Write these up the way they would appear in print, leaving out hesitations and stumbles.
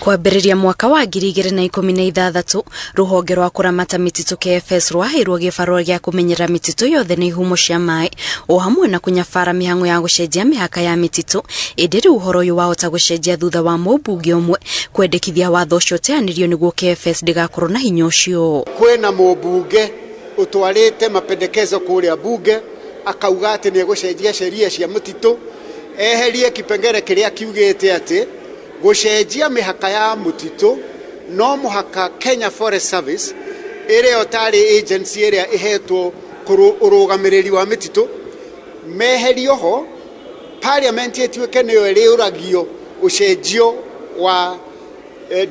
Kwambĩrĩria mwaka wa 2016 ruhonge rwa kuramata mititu KFS rwaheirwo gĩbarũa gĩa kũmenyera mititu yothe nĩ ihumo cia maĩ o hamwe na kunyabara mĩhang'o ya gũcenjia mĩhaka ya mititu. Ĩndĩ rĩu ũhoro ũyũ wahota gũcenjia thutha wa mũmbunge ũmwe kwendekithia watho ũcio ũteanĩrio nĩguo KFS ndĩgakorwo na hinya ũcio. Kwĩna mũmbunge ũtwarĩte mapendekezo kũrĩa bunge akauga atĩ nĩ gũcenjia sheria cia mititu, eherie kipengere kĩrĩa kiugĩte atĩ gũcenjia mĩhaka ya mutitu no mũhaka Kenya Forest Service ĩrĩa otari agency ĩrĩa ĩhetwo ũrũgamĩrĩri wa mititu meherio ho, parliament ĩtuĩke nĩyo ĩrĩũragio ũcenjio wa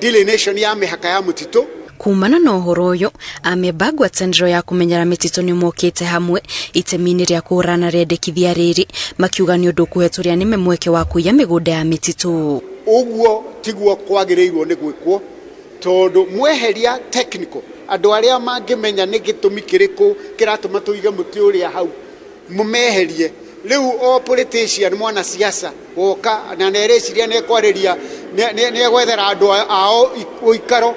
delineation ya mĩhaka ya mutitu. Kumana na ũhoro ũyũ, amemba ngwatanĩro ya kũmenyera mititu nĩ mokĩte hamwe itemi-inĩ rĩa kũhũrana rĩendekithia rĩrĩ, makiuga nĩ ũndũ kũhetũria nĩme mweke wa kũiya mĩgũnda ya mititu. Ũguo tiguo kwagĩrĩirwo nĩ gwĩkwo, tondũ mweheria technical andũ arĩa mangĩmenya nĩ gĩtũmi kĩrĩkũ kĩratũma tũige mũtĩ ũrĩa hau mũmeherie. Rĩu o politician mwana siasa woka na nereciria nĩ kwarĩria nĩ gwethera andũ ao ũikaro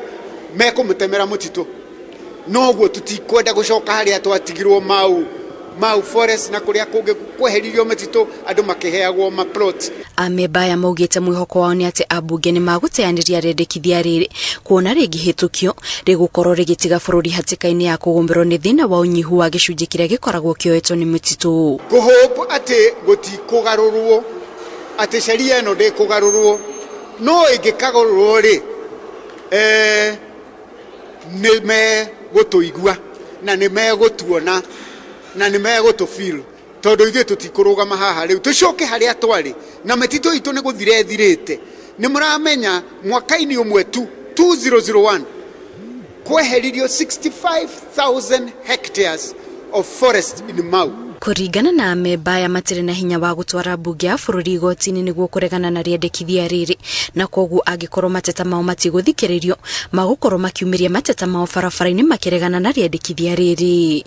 mekũmũtemera mũtitũ. Noguo tutikwenda gũcoka harĩa twatigirwo Mau Forest na kũrĩa kũngĩ kweheririo mĩtitũ andũ makĩheagwo maplot. Amemba aya maugĩte mwĩhoko wao nĩ atĩ ambunge nĩ magũteanĩria rĩendekithia rĩrĩ kuona rĩngĩhĩtũkio rĩgũkorwo rĩgĩtiga bũrũri hatĩka-inĩ ya kũgũmĩrwo nĩ thĩna wa ũnyihu wa gĩcunjĩ kĩrĩa gĩkoragwo kĩoetwo nĩ mĩtitũ. Kũhope atĩ gũtikũgarũrwo, atĩ sheria ĩno ndĩkũgarũrwo, no ĩngĩkagarũrwo rĩ nĩ megũtũigua na nĩ megũtuona na nĩ megũtũfeel, tondũ ithuĩ tũtikũrũgama haha rĩu tũcoke harĩa twarĩ na mĩtitũ itũ nĩ gũthira ĩthirĩte. Nĩ mũramenya mwaka-inĩ ũmwe tu 2001 kweheririo 65,000 hectares of forest in Mau. Kũringana na amemba aya matirĩ na hinya wa gũtwara mbunge ya bũrũri igoti-inĩ nĩguo kũregana na rĩendekithia rĩrĩ, na koguo angĩkorwo mateta mao matigũthikĩrĩrio magũkorwo makiumĩria mateta mao barabara-inĩ makĩregana na rĩendekithia rĩrĩ.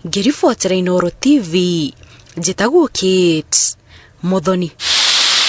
Ngĩribotera Inooro TV, njĩtagwo Kate Muthoni.